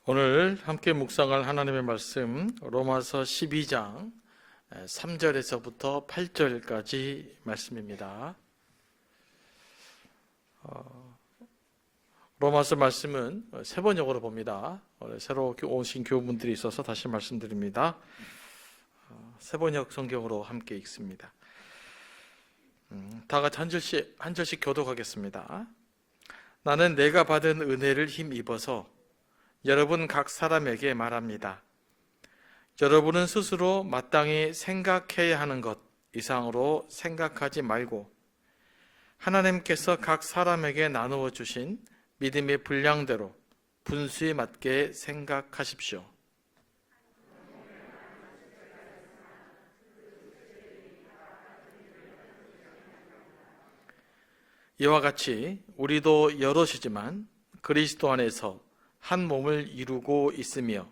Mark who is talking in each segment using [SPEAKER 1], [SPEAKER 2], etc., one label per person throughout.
[SPEAKER 1] 오늘 함께 묵상할 하나님의 말씀 로마서 12장 3절에서부터 8절까지 말씀입니다. 로마서 말씀은 세 번역으로 봅니다. 새로 오신 교우분들이 있어서 다시 말씀드립니다. 세 번역 성경으로 함께 읽습니다. 다 같이 한 절씩 교독하겠습니다. 나는 내가 받은 은혜를 힘입어서 여러분 각 사람에게 말합니다. 여러분은 스스로 마땅히 생각해야 하는 것 이상으로 생각하지 말고 하나님께서 각 사람에게 나누어 주신 믿음의 분량대로 분수에 맞게 생각하십시오. 이와 같이 우리도 여럿이지만 그리스도 안에서 한 몸을 이루고 있으며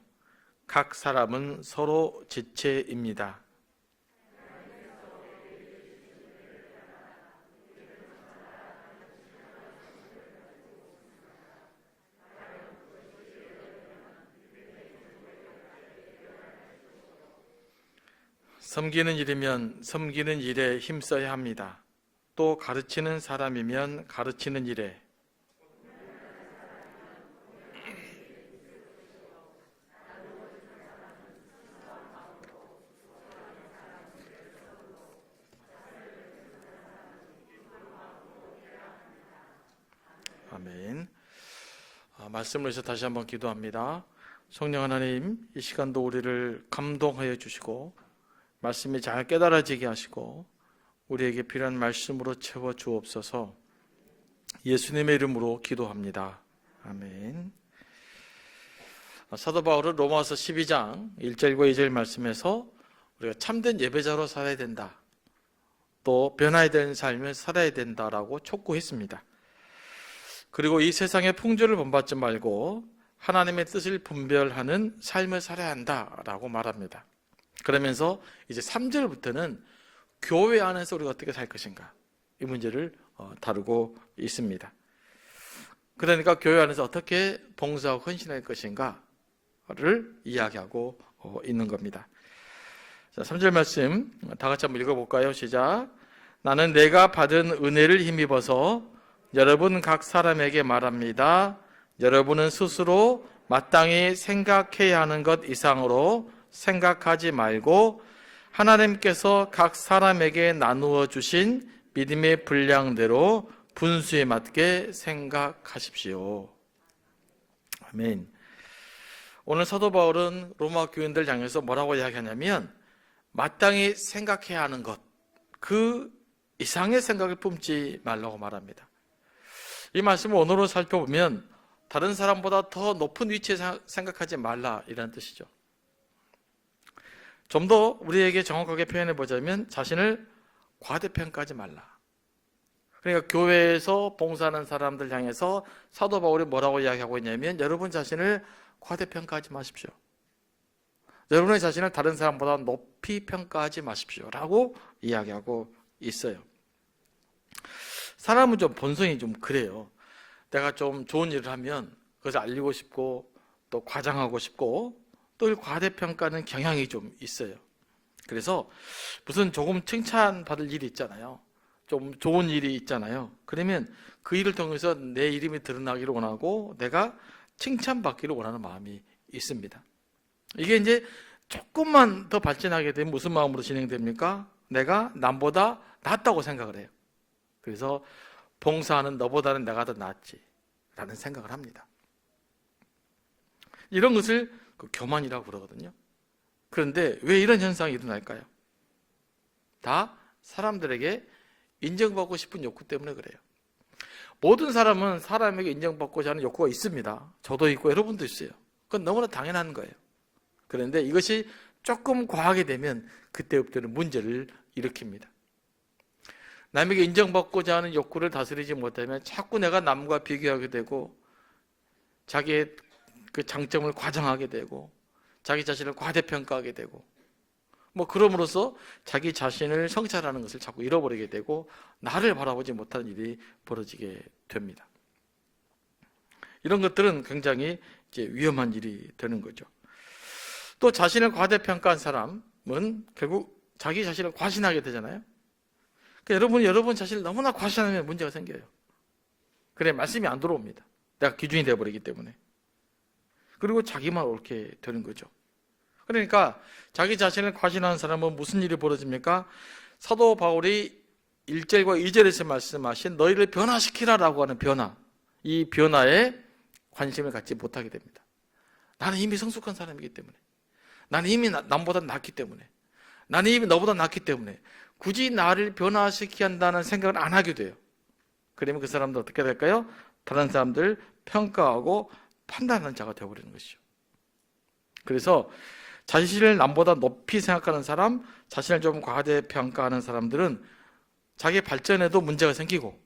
[SPEAKER 1] 각 사람은 서로 지체입니다. 섬기는 일이면 섬기는 일에 힘써야 합니다. 또 가르치는 사람이면 가르치는 일에, 아멘. 말씀을 해서 다시 한번 기도합니다. 성령 하나님, 이 시간도 우리를 감동하여 주시고 말씀이 잘 깨달아지게 하시고 우리에게 필요한 말씀으로 채워 주옵소서. 예수님의 이름으로 기도합니다. 아멘. 사도 바울은 로마서 12장 1절과 2절 말씀에서 우리가 참된 예배자로 살아야 된다, 또 변화해야 되는 삶을 살아야 된다라고 촉구했습니다. 그리고 이 세상의 풍조를 본받지 말고 하나님의 뜻을 분별하는 삶을 살아야 한다라고 말합니다. 그러면서 이제 3절부터는 교회 안에서 우리가 어떻게 살 것인가, 이 문제를 다루고 있습니다. 그러니까 교회 안에서 어떻게 봉사하고 헌신할 것인가를 이야기하고 있는 겁니다. 자, 3절 말씀 다 같이 한번 읽어볼까요? 시작. 나는 내가 받은 은혜를 힘입어서 여러분 각 사람에게 말합니다. 여러분은 스스로 마땅히 생각해야 하는 것 이상으로 생각하지 말고 하나님께서 각 사람에게 나누어 주신 믿음의 분량대로 분수에 맞게 생각하십시오. 아멘. 오늘 사도 바울은 로마 교인들 향해서 뭐라고 이야기하냐면 마땅히 생각해야 하는 것, 그 이상의 생각을 품지 말라고 말합니다. 이 말씀을 원어로 살펴보면 다른 사람보다 더 높은 위치에 생각하지 말라, 이라는 뜻이죠. 좀 더 우리에게 정확하게 표현해 보자면 자신을 과대평가하지 말라. 그러니까 교회에서 봉사하는 사람들 향해서 사도 바울이 뭐라고 이야기하고 있냐면 여러분 자신을 과대평가하지 마십시오. 여러분의 자신을 다른 사람보다 높이 평가하지 마십시오 라고 이야기하고 있어요. 사람은 좀 본성이 좀 그래요. 내가 좀 좋은 일을 하면 그것을 알리고 싶고 또 과장하고 싶고 또 과대평가하는 경향이 좀 있어요. 그래서 무슨 조금 칭찬받을 일이 있잖아요. 좀 좋은 일이 있잖아요. 그러면 그 일을 통해서 내 이름이 드러나기를 원하고 내가 칭찬받기를 원하는 마음이 있습니다. 이게 이제 조금만 더 발전하게 되면 무슨 마음으로 진행됩니까? 내가 남보다 낫다고 생각을 해요. 그래서 봉사하는 너보다는 내가 더 낫지 라는 생각을 합니다. 이런 것을 교만이라고 그러거든요. 그런데 왜 이런 현상이 일어날까요? 다 사람들에게 인정받고 싶은 욕구 때문에 그래요. 모든 사람은 사람에게 인정받고자 하는 욕구가 있습니다. 저도 있고 여러분도 있어요. 그건 너무나 당연한 거예요. 그런데 이것이 조금 과하게 되면 그때부터는 문제를 일으킵니다. 남에게 인정받고자 하는 욕구를 다스리지 못하면 자꾸 내가 남과 비교하게 되고 자기의 그 장점을 과장하게 되고 자기 자신을 과대평가하게 되고 그럼으로써 자기 자신을 성찰하는 것을 자꾸 잃어버리게 되고 나를 바라보지 못하는 일이 벌어지게 됩니다. 이런 것들은 굉장히 이제 위험한 일이 되는 거죠. 또 자신을 과대평가한 사람은 결국 자기 자신을 과신하게 되잖아요. 그러니까 여러분 자신을 너무나 과신하면 문제가 생겨요. 그래, 말씀이 안 들어옵니다. 내가 기준이 되어버리기 때문에. 그리고 자기만 옳게 되는 거죠. 그러니까 자기 자신을 과신하는 사람은 무슨 일이 벌어집니까? 사도 바울이 1절과 2절에서 말씀하신 너희를 변화시키라라고 하는 변화, 이 변화에 관심을 갖지 못하게 됩니다. 나는 이미 성숙한 사람이기 때문에, 나는 이미 남보다 낫기 때문에, 나는 이미 너보다 낫기 때문에 굳이 나를 변화시켜야 한다는 생각을 안 하게 돼요. 그러면 그 사람도 어떻게 될까요? 다른 사람들 평가하고 판단하는 자가 되어버리는 것이죠. 그래서 자신을 남보다 높이 생각하는 사람, 자신을 좀 과대평가하는 사람들은 자기 발전에도 문제가 생기고,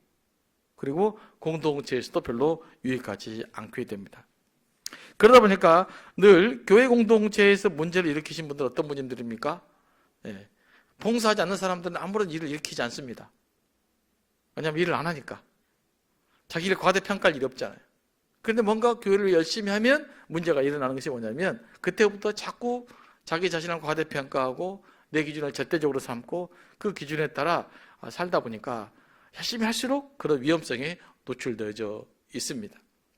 [SPEAKER 1] 그리고 공동체에서도 별로 유익하지 않게 됩니다. 그러다 보니까 늘 교회 공동체에서 문제를 일으키신 분들은 어떤 분들입니까? 네. 봉사하지 않는 사람들은 아무런 일을 일으키지 않습니다. 왜냐하면 일을 안 하니까. 자기를 과대평가할 일이 없잖아요. 그런데 뭔가 교회를 열심히 하면 문제가 일어나는 것이 뭐냐면, 그때부터 자꾸 자기 자신을 과대평가하고 내 기준을 절대적으로 삼고 그 기준에 따라 살다 보니까 열심히 할수록 그런 위험성에 노출되어져 있습니다.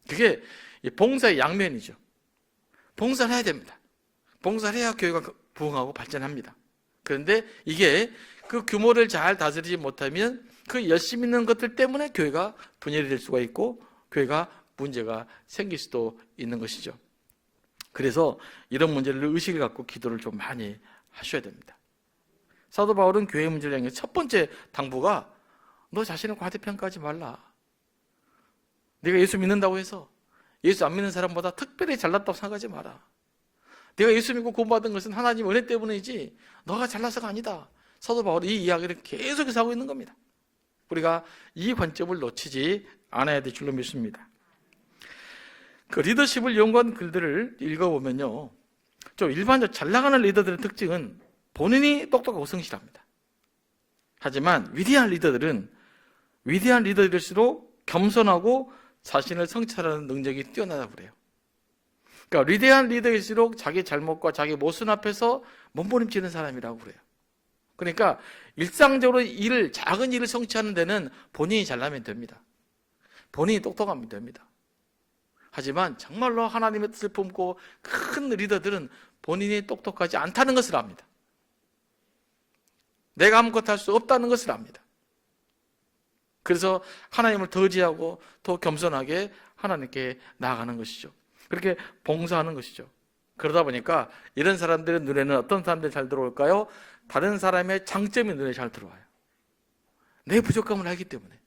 [SPEAKER 1] 그게 봉사의 양면이죠. 봉사를 해야 됩니다. 봉사를 해야 교회가 부흥하고 발전합니다. 그런데 이게 그 규모를 잘 다스리지 못하면 그 열심히 있는 것들 때문에 교회가 분열이 될 수가 있고 교회가 문제가 생길 수도 있는 것이죠. 그래서 이런 문제를 의식을 갖고 기도를 좀 많이 하셔야 됩니다. 사도 바울은 교회 문제를 향해 첫 번째 당부가 너 자신을 과대평가하지 말라. 네가 예수 믿는다고 해서 예수 안 믿는 사람보다 특별히 잘났다고 생각하지 마라. 네가 예수 믿고 구원받은 것은 하나님 은혜 때문이지 너가 잘나서가 아니다. 사도 바울이 이 이야기를 계속해서 하고 있는 겁니다. 우리가 이 관점을 놓치지 않아야 될 줄로 믿습니다. 그 리더십을 연구한 글들을 읽어보면요, 좀 일반적으로 잘 나가는 리더들의 특징은 본인이 똑똑하고 성실합니다. 하지만 위대한 리더들일수록 겸손하고 자신을 성찰하는 능력이 뛰어나다고 그래요. 그러니까 위대한 리더일수록 자기 잘못과 자기 모순 앞에서 몸부림치는 사람이라고 그래요. 그러니까 일상적으로 작은 일을 성취하는 데는 본인이 잘나면 됩니다. 본인이 똑똑하면 됩니다. 하지만 정말로 하나님의 뜻을 품고 큰 리더들은 본인이 똑똑하지 않다는 것을 압니다. 내가 아무것도 할 수 없다는 것을 압니다. 그래서 하나님을 더 의지하고 더 겸손하게 하나님께 나아가는 것이죠. 그렇게 봉사하는 것이죠. 그러다 보니까 이런 사람들의 눈에는 어떤 사람들이 잘 들어올까요? 다른 사람의 장점이 눈에 잘 들어와요. 내 부족함을 알기 때문에.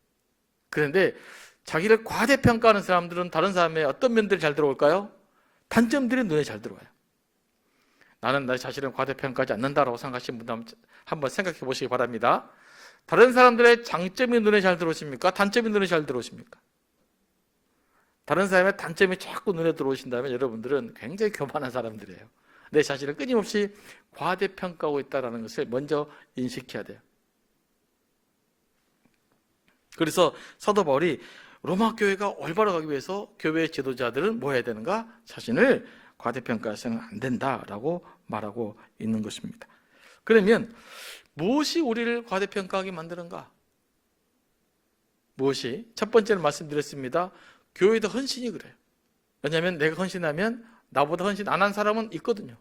[SPEAKER 1] 그런데 자기를 과대평가하는 사람들은 다른 사람의 어떤 면들이 잘 들어올까요? 단점들이 눈에 잘 들어와요. 나는 나 자신을 과대평가하지 않는다라고 생각하시는 분들 한번 생각해 보시기 바랍니다. 다른 사람들의 장점이 눈에 잘 들어오십니까? 단점이 눈에 잘 들어오십니까? 다른 사람의 단점이 자꾸 눈에 들어오신다면 여러분들은 굉장히 교만한 사람들이에요. 내 자신을 끊임없이 과대평가하고 있다는 것을 먼저 인식해야 돼요. 그래서 사도 바울이 로마 교회가 올바로 가기 위해서 교회의 지도자들은 뭐 해야 되는가? 자신을 과대평가해서는 안 된다라고 말하고 있는 것입니다. 그러면 무엇이 우리를 과대평가하게 만드는가? 무엇이? 첫 번째는 말씀드렸습니다. 교회도 헌신이 그래요. 왜냐하면 내가 헌신하면 나보다 헌신 안 한 사람은 있거든요.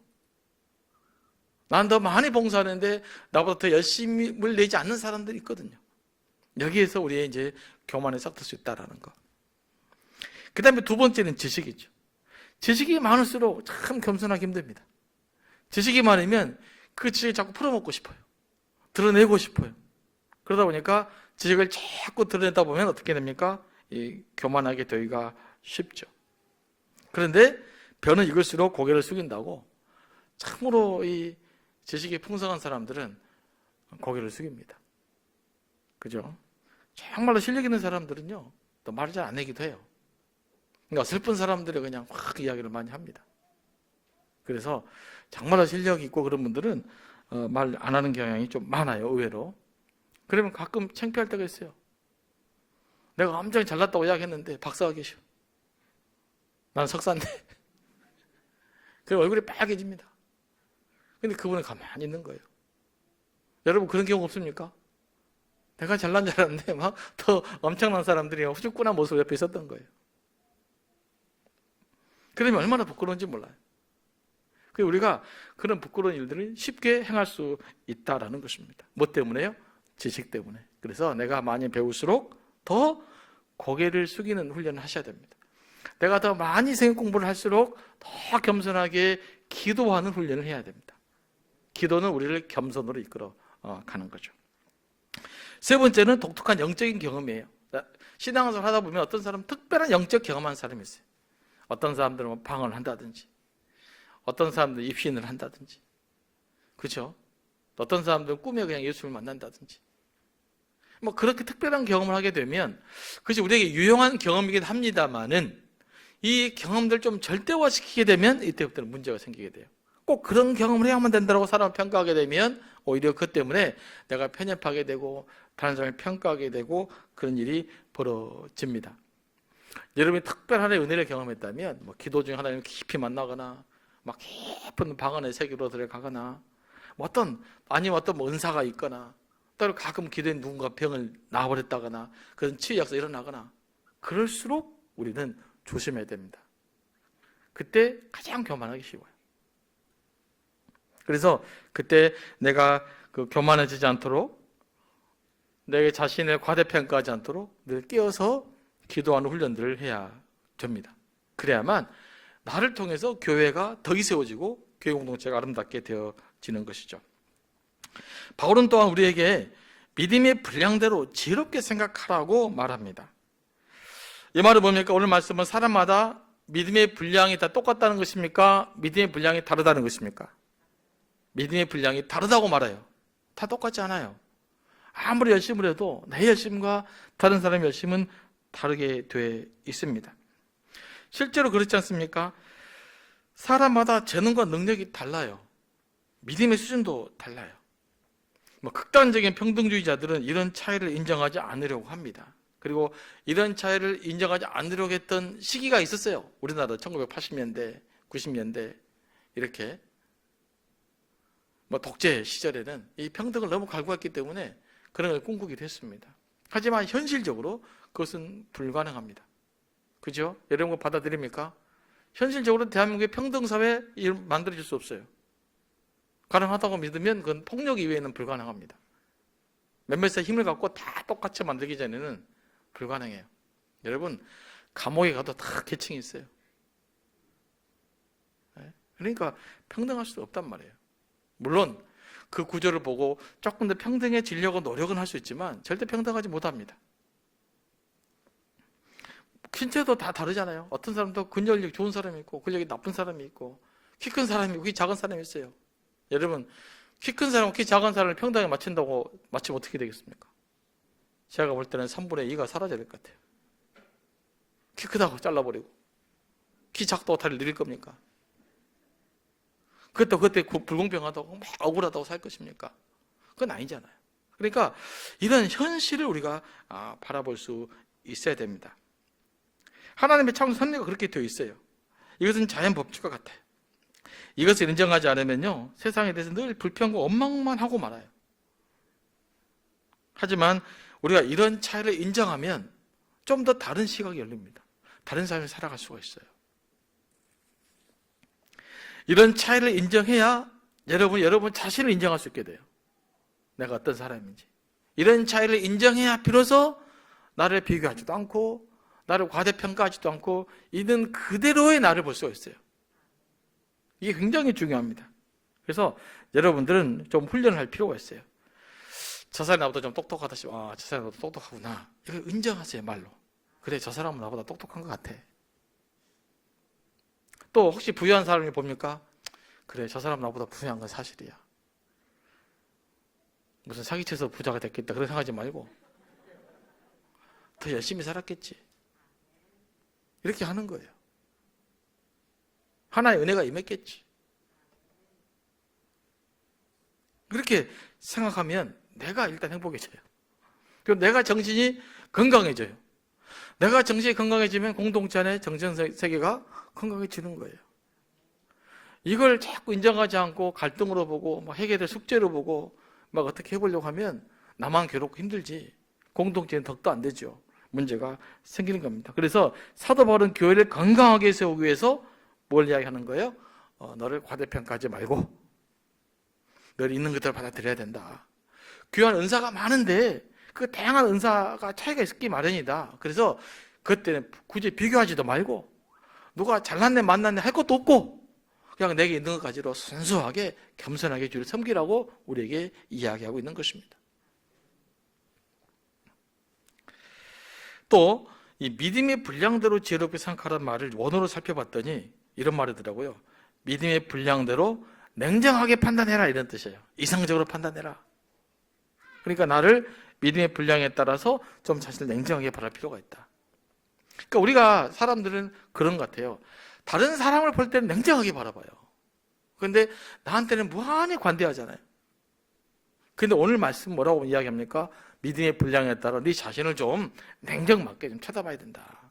[SPEAKER 1] 난 더 많이 봉사하는데 나보다 더 열심을 내지 않는 사람들이 있거든요. 여기에서 우리의 이제 교만에 싹들 수 있다라는 거. 그 다음에 두 번째는 지식이죠. 지식이 많을수록 참 겸손하기 힘듭니다. 지식이 많으면 그 지식을 자꾸 풀어먹고 싶어요. 드러내고 싶어요. 그러다 보니까 지식을 자꾸 드러내다 보면 어떻게 됩니까? 교만하게 되기가 쉽죠. 그런데 변은 익을수록 고개를 숙인다고 참으로 이 지식이 풍성한 사람들은 고개를 숙입니다. 그죠? 정말로 실력 있는 사람들은요, 또 말을 잘 안 하기도 해요. 그러니까 슬픈 사람들이 그냥 확 이야기를 많이 합니다. 그래서 정말로 실력 있고 그런 분들은 말 안 하는 경향이 좀 많아요, 의외로. 그러면 가끔 창피할 때가 있어요. 내가 엄청 잘났다고 이야기했는데 박사가 계셔. 난 석사인데. 그럼 얼굴이 빨개집니다. 근데 그분은 가만히 있는 거예요. 여러분 그런 경우 없습니까? 내가 잘난 줄 알았는데 막 더 엄청난 사람들이 후죽군한 모습 옆에 있었던 거예요. 그러면 얼마나 부끄러운지 몰라요. 그래서 우리가 그런 부끄러운 일들을 쉽게 행할 수 있다라는 것입니다. 뭐 때문에요? 지식 때문에. 그래서 내가 많이 배울수록 더 고개를 숙이는 훈련을 하셔야 됩니다. 내가 더 많이 성경 공부를 할수록 더 겸손하게 기도하는 훈련을 해야 됩니다. 기도는 우리를 겸손으로 이끌어 가는 거죠. 세 번째는 독특한 영적인 경험이에요. 신앙생활 하다 보면 어떤 사람은 특별한 영적 경험한 사람이 있어요. 어떤 사람들은 방언을 한다든지, 어떤 사람들은 입신을 한다든지, 그렇죠? 어떤 사람들은 꿈에 그냥 예수를 만난다든지, 뭐 그렇게 특별한 경험을 하게 되면 그것이 우리에게 유용한 경험이긴 합니다만은 이 경험들 좀 절대화시키게 되면 이때부터는 문제가 생기게 돼요. 꼭 그런 경험을 해야만 된다고 사람을 평가하게 되면 오히려 그것 때문에 내가 편협하게 되고 다른 사람을 평가하게 되고 그런 일이 벌어집니다. 여러분이 특별한 은혜를 경험했다면 뭐 기도 중에 하나님 깊이 만나거나 막 깊은 방언의 세계로 들어가거나 뭐 아니면 어떤 은사가 있거나 또 가끔 기도에 누군가 병을 나아버렸다거나 그런 치유 역사가 일어나거나 그럴수록 우리는 조심해야 됩니다. 그때 가장 교만하기 쉬워요. 그래서 그때 내가 교만해지지 않도록 내 자신을 과대평가하지 않도록 늘 깨어서 기도하는 훈련들을 해야 됩니다. 그래야만 나를 통해서 교회가 더 세워지고 교회 공동체가 아름답게 되어지는 것이죠. 바울은 또한 우리에게 믿음의 분량대로 지혜롭게 생각하라고 말합니다. 이 말은 뭡니까? 오늘 말씀은 사람마다 믿음의 분량이 다 똑같다는 것입니까? 믿음의 분량이 다르다는 것입니까? 믿음의 분량이 다르다고 말해요. 다 똑같지 않아요. 아무리 열심을 해도 내 열심과 다른 사람의 열심은 다르게 돼 있습니다. 실제로 그렇지 않습니까? 사람마다 재능과 능력이 달라요. 믿음의 수준도 달라요. 극단적인 평등주의자들은 이런 차이를 인정하지 않으려고 합니다. 그리고 이런 차이를 인정하지 않으려고 했던 시기가 있었어요. 우리나라 1980년대, 90년대 이렇게 독재 시절에는 이 평등을 너무 갈구했기 때문에 그런 걸 꿈꾸기도 했습니다. 하지만 현실적으로 그것은 불가능합니다. 그죠? 여러분 받아들입니까? 현실적으로 대한민국의 평등사회 만들어질 수 없어요. 가능하다고 믿으면 그건 폭력 이외에는 불가능합니다. 몇몇의 힘을 갖고 다 똑같이 만들기 전에는 불가능해요. 여러분 감옥에 가도 다 계층이 있어요. 그러니까 평등할 수 없단 말이에요. 물론 그 구조를 보고 조금 더 평등해지려고 노력은 할 수 있지만 절대 평등하지 못합니다. 신체도 다 다르잖아요. 어떤 사람도 근력이 좋은 사람이 있고 근력이 나쁜 사람이 있고 키 큰 사람이 있고 키 작은 사람이 있어요. 여러분 키 큰 사람과 키 작은 사람을 평등하게 맞춘다고 맞추면 어떻게 되겠습니까? 제가 볼 때는 3분의 2가 사라져야 될 것 같아요. 키 크다고 잘라버리고 키 작다고 다리를 늘릴 겁니까? 그때 불공평하다고 막 억울하다고 살 것입니까? 그건 아니잖아요. 그러니까 이런 현실을 우리가 바라볼 수 있어야 됩니다. 하나님의 창조 섭리가 그렇게 되어 있어요. 이것은 자연 법칙과 같아요. 이것을 인정하지 않으면요 세상에 대해서 늘 불평과 원망만 하고 말아요. 하지만 우리가 이런 차이를 인정하면 좀 더 다른 시각이 열립니다. 다른 삶을 살아갈 수가 있어요. 이런 차이를 인정해야 여러분 자신을 인정할 수 있게 돼요. 내가 어떤 사람인지. 이런 차이를 인정해야 비로소 나를 비교하지도 않고 나를 과대평가하지도 않고 있는 그대로의 나를 볼 수가 있어요. 이게 굉장히 중요합니다. 그래서 여러분들은 좀 훈련을 할 필요가 있어요. 저 사람이 나보다 좀 똑똑하다 싶으면 저 사람이 나보다 똑똑하구나. 이걸 인정하세요. 말로. 그래 저 사람은 나보다 똑똑한 것 같아. 또 혹시 부유한 사람이 봅니까? 그래 저 사람 나보다 부유한 건 사실이야. 무슨 사기쳐서 부자가 됐겠다 그런 생각하지 말고 더 열심히 살았겠지. 이렇게 하는 거예요. 하나의 은혜가 임했겠지. 그렇게 생각하면 내가 일단 행복해져요. 그리고 내가 정신이 건강해져요. 내가 정신이 건강해지면 공동체 안에 정신세계가 건강해지는 거예요. 이걸 자꾸 인정하지 않고 갈등으로 보고 막 해결의 숙제로 보고 막 어떻게 해보려고 하면 나만 괴롭고 힘들지 공동체는 덕도 안 되죠. 문제가 생기는 겁니다. 그래서 사도 바울은 교회를 건강하게 세우기 위해서 뭘 이야기하는 거예요? 너를 과대평가하지 말고 늘 있는 그대로 받아들여야 된다. 귀한 은사가 많은데 그 다양한 은사가 차이가 있기 마련이다. 그래서 그때는 굳이 비교하지도 말고 누가 잘났네 만났네 할 것도 없고 그냥 내게 있는 것 가지로 순수하게 겸손하게 주를 섬기라고 우리에게 이야기하고 있는 것입니다. 또 이 믿음의 분량대로 지혜롭게 생각하라는 말을 원어로 살펴봤더니 이런 말이더라고요. 믿음의 분량대로 냉정하게 판단해라 이런 뜻이에요. 이성적으로 판단해라. 그러니까 나를 믿음의 분량에 따라서 좀 자신을 냉정하게 바랄 필요가 있다. 그러니까 우리가 사람들은 그런 것 같아요. 다른 사람을 볼 때는 냉정하게 바라봐요. 그런데 나한테는 무한히 관대하잖아요. 그런데 오늘 말씀 뭐라고 이야기합니까? 믿음의 분량에 따라 네 자신을 좀 냉정맞게 좀 쳐다봐야 된다.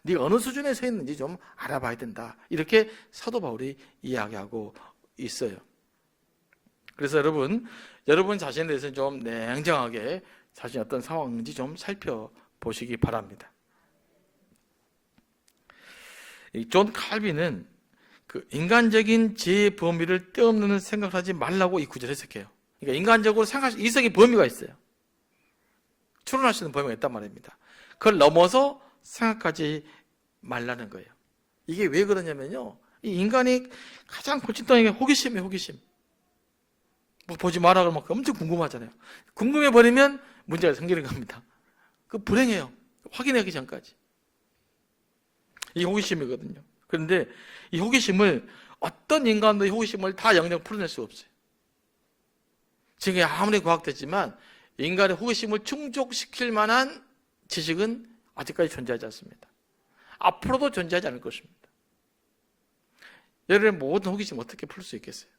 [SPEAKER 1] 네가 어느 수준에 서 있는지 좀 알아봐야 된다. 이렇게 사도 바울이 이야기하고 있어요. 그래서 여러분 자신에 대해서 좀 냉정하게 자신이 어떤 상황인지 좀 살펴보시기 바랍니다. 존 칼빈은 그 인간적인 지혜의 범위를 떼없는 생각을 하지 말라고 이 구절을 해석해요. 그러니까 인간적으로 생각할 이성의 범위가 있어요. 추론할 수 있는 범위가 있단 말입니다. 그걸 넘어서 생각하지 말라는 거예요. 이게 왜 그러냐면요. 이 인간이 가장 골칫덩이가 호기심이에요, 호기심. 뭐 보지 마라 그러면 엄청 궁금하잖아요. 궁금해버리면 문제가 생기는 겁니다. 그 불행해요. 확인하기 전까지. 이게 호기심이거든요. 그런데 이 호기심을 어떤 인간도 이 호기심을 다 영영 풀어낼 수 없어요. 지금 아무리 과학됐지만 인간의 호기심을 충족시킬 만한 지식은 아직까지 존재하지 않습니다. 앞으로도 존재하지 않을 것입니다. 여러분의 모든 호기심 어떻게 풀 수 있겠어요?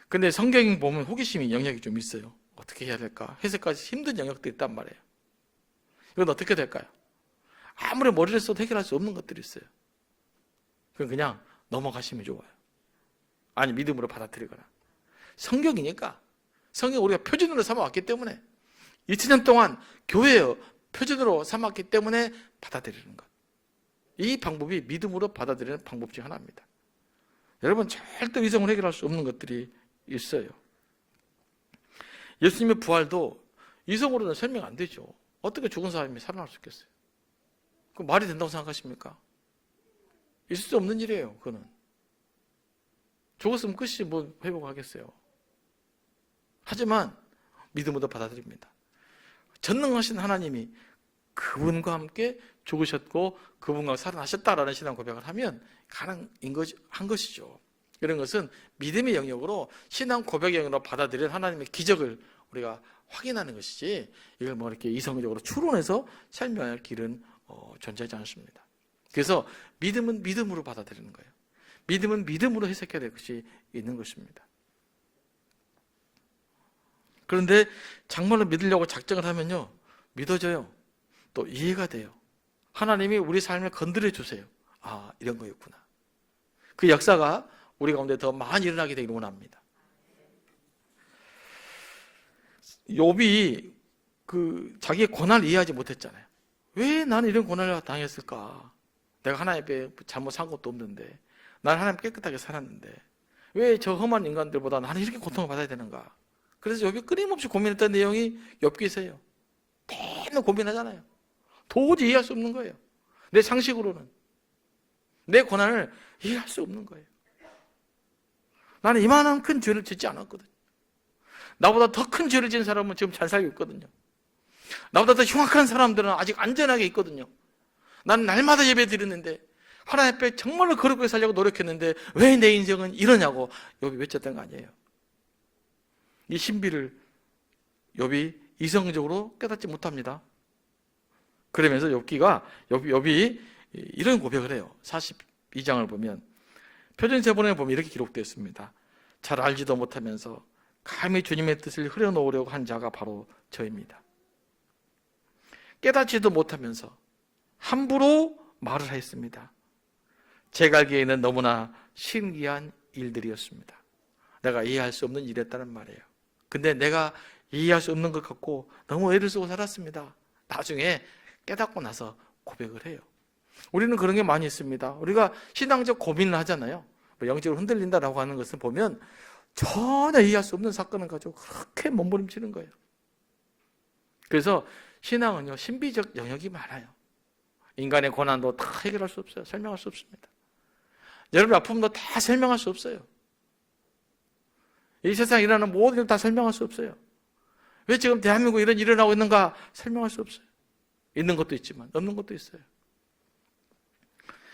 [SPEAKER 1] 근데 성경에 보면 호기심이 영역이 좀 있어요. 어떻게 해야 될까? 해석까지 힘든 영역도 있단 말이에요. 이건 어떻게 될까요? 아무리 머리를 써도 해결할 수 없는 것들이 있어요. 그건 그냥 넘어가시면 좋아요. 아니 믿음으로 받아들이거나. 성경이니까 성경 우리가 표준으로 삼아왔기 때문에 2000년 동안 교회의 표준으로 삼았기 때문에 받아들이는 것. 이 방법이 믿음으로 받아들이는 방법 중 하나입니다. 여러분 절대 이성으로 해결할 수 없는 것들이 있어요. 예수님의 부활도 이성으로는 설명 안 되죠. 어떻게 죽은 사람이 살아날 수 있겠어요? 그 말이 된다고 생각하십니까? 있을 수 없는 일이에요. 그거는 죽었으면 끝이 뭐 회복하겠어요. 하지만 믿음으로 받아들입니다. 전능하신 하나님이 그분과 함께 죽으셨고 그분과 살아나셨다라는 신앙 고백을 하면 가능한 것이죠. 이런 것은 믿음의 영역으로 신앙 고백의 영역으로 받아들인 하나님의 기적을 우리가 확인하는 것이지 이걸 뭐 이렇게 이성적으로 추론해서 설명할 길은 존재하지 않습니다. 그래서 믿음은 믿음으로 받아들이는 거예요. 믿음은 믿음으로 해석해야 될 것이 있는 것입니다. 그런데 정말로 믿으려고 작정을 하면요 믿어져요. 또 이해가 돼요. 하나님이 우리 삶을 건드려 주세요. 아 이런 거였구나. 그 역사가 우리 가운데 더 많이 일어나게 되기를 원합니다. 욥이 자기의 고난을 이해하지 못했잖아요. 왜 나는 이런 고난을 당했을까? 내가 하나님 앞에 잘못 산 것도 없는데 난 하나님 깨끗하게 살았는데 왜 저 험한 인간들보다 나는 이렇게 고통을 받아야 되는가? 그래서 욥이 끊임없이 고민했던 내용이 욥기서예요. 맨날 고민하잖아요. 도저히 이해할 수 없는 거예요. 내 상식으로는 내 고난을 이해할 수 없는 거예요. 나는 이만한 큰 죄를 짓지 않았거든요. 나보다 더 큰 죄를 지은 사람은 지금 잘 살고 있거든요. 나보다 더 흉악한 사람들은 아직 안전하게 있거든요. 나는 날마다 예배 드렸는데 하나님 앞에 정말로 거룩하게 살려고 노력했는데 왜 내 인생은 이러냐고 욥이 외쳤던 거 아니에요. 이 신비를 욥이 이성적으로 깨닫지 못합니다. 그러면서 욥이 이런 고백을 해요. 42장을 보면 표준세번에 보면 이렇게 기록되어 있습니다. 잘 알지도 못하면서 감히 주님의 뜻을 흐려놓으려고 한 자가 바로 저입니다. 깨닫지도 못하면서 함부로 말을 했습니다. 제가 알기에는 너무나 신기한 일들이었습니다. 내가 이해할 수 없는 일이었다는 말이에요. 근데 내가 이해할 수 없는 것 같고 너무 애를 쓰고 살았습니다. 나중에 깨닫고 나서 고백을 해요. 우리는 그런 게 많이 있습니다. 우리가 신앙적 고민을 하잖아요. 영적으로 흔들린다라고 하는 것을 보면 전혀 이해할 수 없는 사건을 가지고 그렇게 몸부림치는 거예요. 그래서 신앙은요, 신비적 영역이 많아요. 인간의 고난도 다 해결할 수 없어요. 설명할 수 없습니다. 여러분의 아픔도 다 설명할 수 없어요. 이 세상에 일어나는 모든 걸 다 설명할 수 없어요. 왜 지금 대한민국에 이런 일이 일어나고 있는가 설명할 수 없어요. 있는 것도 있지만 없는 것도 있어요.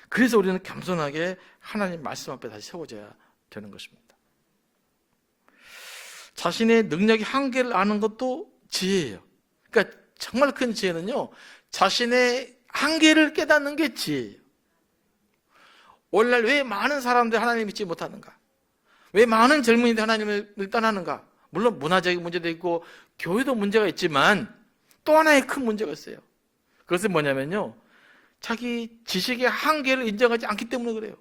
[SPEAKER 1] 그래서 우리는 겸손하게 하나님 말씀 앞에 다시 세워져야 되는 것입니다. 자신의 능력의 한계를 아는 것도 지혜예요. 그러니까 정말 큰 지혜는요, 자신의 한계를 깨닫는 게 지혜예요. 오늘날 왜 많은 사람들이 하나님을 믿지 못하는가? 왜 많은 젊은이들이 하나님을 떠나는가? 물론 문화적인 문제도 있고 교회도 문제가 있지만 또 하나의 큰 문제가 있어요. 그것은 뭐냐면요, 자기 지식의 한계를 인정하지 않기 때문에 그래요.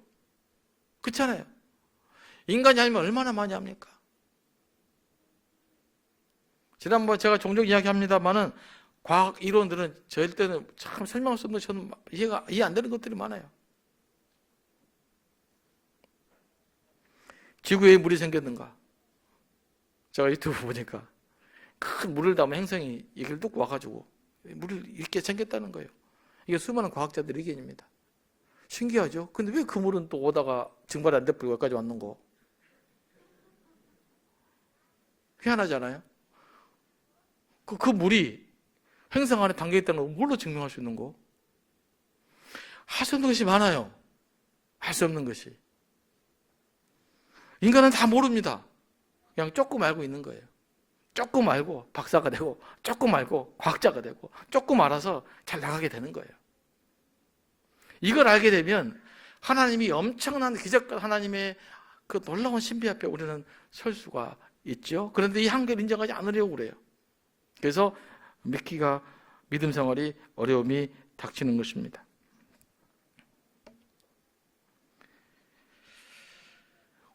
[SPEAKER 1] 그렇잖아요. 인간이 아니면 얼마나 많이 합니까? 지난번 제가 종종 이야기합니다만은 과학 이론들은 저희 때는 참 설명할 수 없는, 저는 이해 안 되는 것들이 많아요. 지구에 물이 생겼는가? 제가 유튜브 보니까 큰 물을 담은 행성이 이걸 뚫고 와가지고 물을 이렇게 생겼다는 거예요. 이게 수많은 과학자들의 의견입니다. 신기하죠? 근데 왜 그 물은 또 오다가 증발이 안 돼버리고 여기까지 왔는 거? 희한하잖아요? 그 물이 행성 안에 담겨있다는 걸 뭘로 증명할 수 있는 거? 할 수 없는 것이 많아요. 할 수 없는 것이. 인간은 다 모릅니다. 그냥 조금 알고 있는 거예요. 조금 알고 박사가 되고, 조금 알고 과학자가 되고, 조금 알아서 잘 나가게 되는 거예요. 이걸 알게 되면 하나님이 엄청난 기적, 하나님의 그 놀라운 신비 앞에 우리는 설 수가 있죠. 그런데 이 한계를 인정하지 않으려고 그래요. 그래서 믿기가, 믿음 생활이 어려움이 닥치는 것입니다.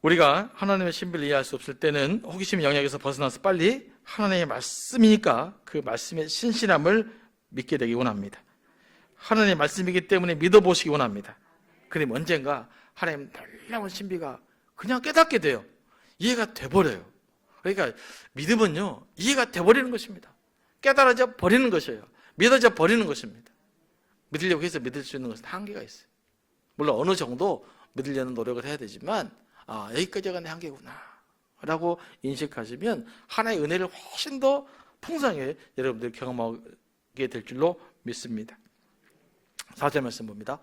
[SPEAKER 1] 우리가 하나님의 신비를 이해할 수 없을 때는 호기심 영역에서 벗어나서 빨리 하나님의 말씀이니까 그 말씀의 신실함을 믿게 되기 원합니다. 하나님의 말씀이기 때문에 믿어보시기 원합니다. 그럼 언젠가 하나님 놀라운 신비가 그냥 깨닫게 돼요. 이해가 돼버려요. 그러니까 믿음은요, 이해가 돼버리는 것입니다. 깨달아져 버리는 것이에요. 믿어져 버리는 것입니다. 믿으려고 해서 믿을 수 있는 것은 한계가 있어요. 물론 어느 정도 믿으려는 노력을 해야 되지만, 여기까지가 내 한계구나 라고 인식하시면 하나의 은혜를 훨씬 더 풍성하게 여러분들이 경험하게 될 줄로 믿습니다. 4절 말씀 봅니다.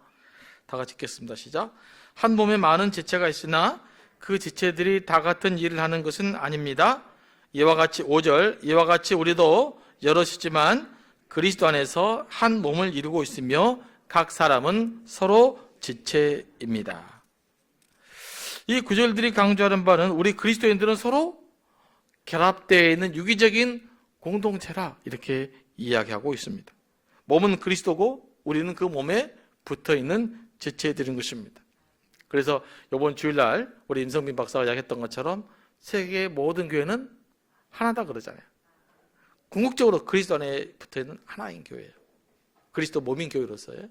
[SPEAKER 1] 다 같이 읽겠습니다. 시작. 한 몸에 많은 지체가 있으나 그 지체들이 다 같은 일을 하는 것은 아닙니다. 이와 같이 5절, 이와 같이 우리도 여럿이지만 그리스도 안에서 한 몸을 이루고 있으며 각 사람은 서로 지체입니다. 이 구절들이 강조하는 바는 우리 그리스도인들은 서로 결합되어 있는 유기적인 공동체라 이렇게 이야기하고 있습니다. 몸은 그리스도고 우리는 그 몸에 붙어있는 지체들인 것입니다. 그래서 이번 주일날 우리 임성빈 박사가 이야기했던 것처럼 세계의 모든 교회는 하나다 그러잖아요. 궁극적으로 그리스도 안에 붙어있는 하나인 교회예요. 그리스도 몸인 교회로서요.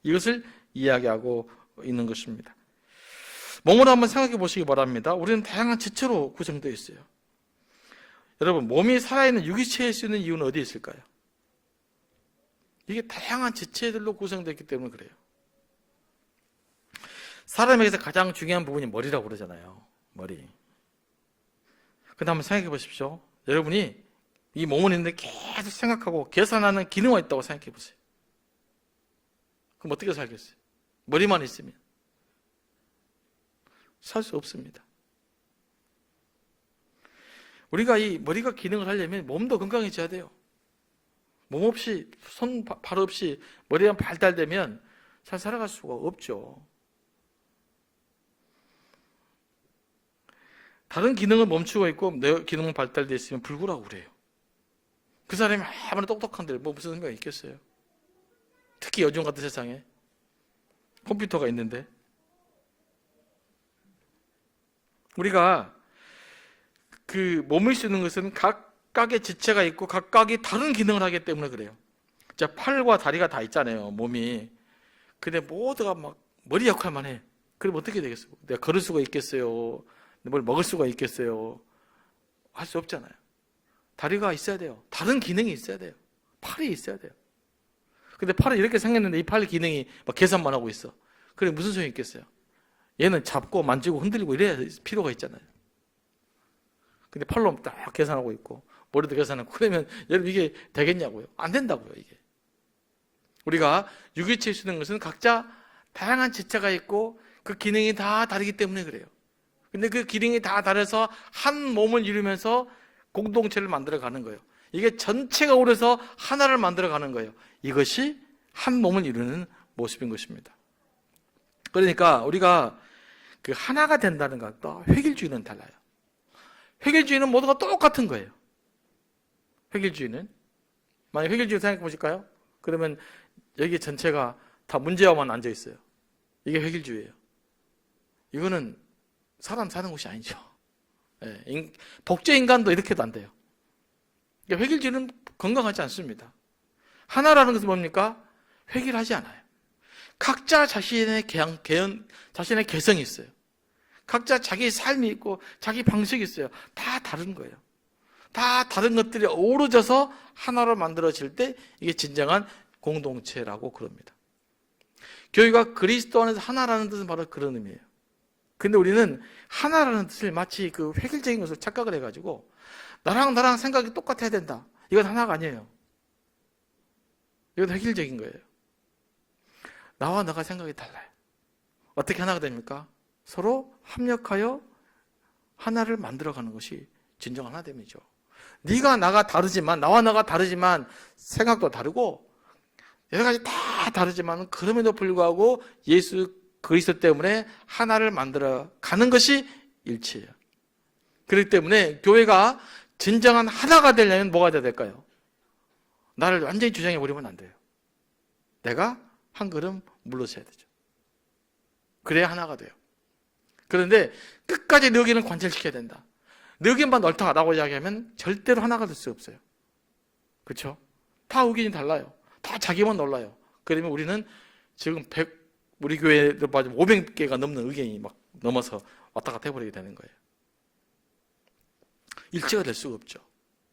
[SPEAKER 1] 이것을 이야기하고 있는 것입니다. 몸을 한번 생각해 보시기 바랍니다. 우리는 다양한 지체로 구성되어 있어요. 여러분, 몸이 살아있는 유기체일 수 있는 이유는 어디에 있을까요? 이게 다양한 지체들로 구성되어 있기 때문에 그래요. 사람에게서 가장 중요한 부분이 머리라고 그러잖아요. 머리. 근데 한번 생각해 보십시오. 여러분이 이 몸은 있는데 계속 생각하고 계산하는 기능이 있다고 생각해 보세요. 그럼 어떻게 살겠어요? 머리만 있으면 살 수 없습니다. 우리가 이 머리가 기능을 하려면 몸도 건강해져야 돼요. 몸 없이, 손, 발 없이 머리만 발달되면 잘 살아갈 수가 없죠. 다른 기능은 멈추고 있고 내 기능은 발달되어 있으면 불구라고 그래요. 그 사람이 아무리 똑똑한데 뭐 무슨 생각이 있겠어요? 특히 요즘 같은 세상에 컴퓨터가 있는데 우리가 그 몸을 쓰는 것은 각각의 지체가 있고 각각이 다른 기능을 하기 때문에 그래요. 자, 팔과 다리가 다 있잖아요, 몸이. 근데 모두가 막 머리 역할만 해. 그럼 어떻게 되겠어요? 내가 걸을 수가 있겠어요? 뭘 먹을 수가 있겠어요? 할 수 없잖아요. 다리가 있어야 돼요. 다른 기능이 있어야 돼요. 팔이 있어야 돼요. 근데 팔이 이렇게 생겼는데 이 팔 기능이 막 계산만 하고 있어. 그래 무슨 소용이 있겠어요? 얘는 잡고 만지고 흔들리고 이래야 필요가 있잖아요. 근데 팔로 딱 계산하고 있고 머리도 계산하고 그러면 여러분 이게 되겠냐고요? 안 된다고요, 이게. 우리가 육일체에 쓰는 것은 각자 다양한 지체가 있고 그 기능이 다 다르기 때문에 그래요. 근데 그 기능이 다 다르서 한 몸을 이루면서 공동체를 만들어가는 거예요. 이게 전체가 오래서 하나를 만들어가는 거예요. 이것이 한 몸을 이루는 모습인 것입니다. 그러니까 우리가 그 하나가 된다는 것과 획일주의는 달라요. 획일주의는 모두가 똑같은 거예요. 획일주의는 만약 획일주의 생각해 보실까요? 그러면 여기 전체가 다 문제와만 앉아 있어요. 이게 획일주의예요. 이거는 사람 사는 곳이 아니죠. 복제 인간도 이렇게도 안 돼요. 그러니까 획일주의는 건강하지 않습니다. 하나라는 것은 뭡니까? 획일하지 않아요. 각자 자신의 자신의 개성이 있어요. 각자 자기 삶이 있고 자기 방식이 있어요. 다 다른 거예요. 다 다른 것들이 어우러져서 하나로 만들어질 때 이게 진정한 공동체라고 그럽니다. 교회가 그리스도 안에서 하나라는 뜻은 바로 그런 의미예요. 근데 우리는 하나라는 뜻을 마치 그 획일적인 것을 착각을 해가지고 나랑 생각이 똑같아야 된다. 이건 하나가 아니에요. 이건 획일적인 거예요. 나와 너가 생각이 달라요. 어떻게 하나가 됩니까? 서로 합력하여 하나를 만들어가는 것이 진정한 하나됨이죠. 네가 나가 다르지만 나와 너가 다르지만 생각도 다르고 여러 가지 다 다르지만 그럼에도 불구하고 예수 그리스도 때문에 하나를 만들어 가는 것이 일치예요. 그렇기 때문에 교회가 진정한 하나가 되려면 뭐가 돼야 될까요? 나를 완전히 주장해 버리면 안 돼요. 내가 한 걸음 물러서야 되죠. 그래야 하나가 돼요. 그런데 끝까지 너 의견을 관철시켜야 된다. 너 의견만 옳다라고 이야기하면 절대로 하나가 될 수 없어요. 그렇죠? 다 의견이 달라요. 다 자기만 놀라요. 그러면 우리는 지금 우리 교회로 빠지면 500개가 넘는 의견이 막 넘어서 왔다 갔다 해버리게 되는 거예요. 일치가 될 수가 없죠.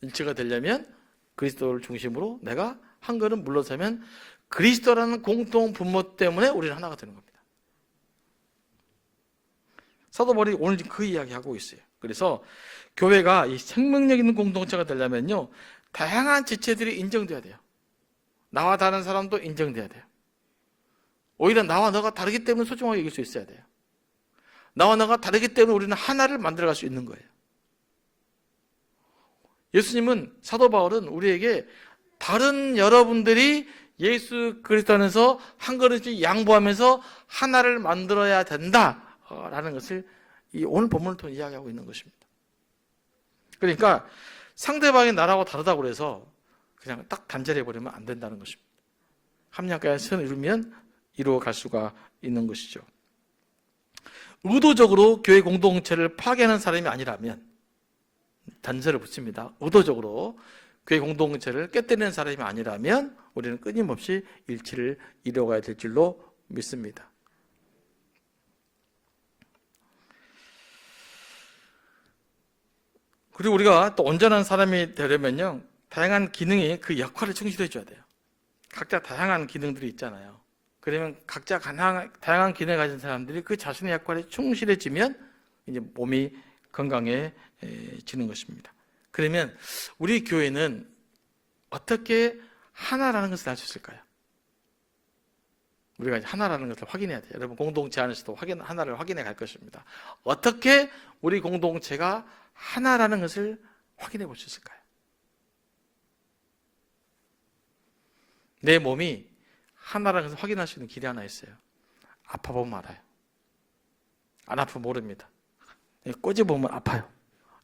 [SPEAKER 1] 일치가 되려면 그리스도를 중심으로 내가 한 걸음 물러서면 그리스도라는 공통 분모 때문에 우리는 하나가 되는 겁니다. 사도 바울이 오늘 그 이야기하고 있어요. 그래서 교회가 이 생명력 있는 공동체가 되려면요, 다양한 지체들이 인정돼야 돼요. 나와 다른 사람도 인정돼야 돼요. 오히려 나와 너가 다르기 때문에 소중하게 여길 수 있어야 돼요. 나와 너가 다르기 때문에 우리는 하나를 만들어갈 수 있는 거예요. 예수님은, 사도 바울은 우리에게 다른 여러분들이 예수 그리스도 안에서 한 그릇씩 양보하면서 하나를 만들어야 된다라는 것을 이 오늘 본문을 통해 이야기하고 있는 것입니다. 그러니까 상대방이 나라고 다르다고 해서 그냥 딱 단절해버리면 안 된다는 것입니다. 합력하여 선을 이루면 이루어갈 수가 있는 것이죠. 의도적으로 교회 공동체를 파괴하는 사람이 아니라면, 단서를 붙입니다. 의도적으로 교회 공동체를 깨뜨리는 사람이 아니라면 우리는 끊임없이 일치를 이루어가야 될 줄로 믿습니다. 그리고 우리가 또 온전한 사람이 되려면요, 다양한 기능이 그 역할을 충실해 줘야 돼요. 각자 다양한 기능들이 있잖아요. 그러면 각자 다양한 기능을 가진 사람들이 그 자신의 역할에 충실해지면 이제 몸이 건강해지는 것입니다. 그러면 우리 교회는 어떻게 하나라는 것을 알 수 있을까요? 우리가 하나라는 것을 확인해야 돼요. 여러분 공동체 안에서도 하나를 확인해 갈 것입니다. 어떻게 우리 공동체가 하나라는 것을 확인해 볼 수 있을까요? 내 몸이 하나라는 것을 확인할 수 있는 길이 하나 있어요. 아파보면 알아요. 안 아프면 모릅니다. 꼬집어보면 아파요.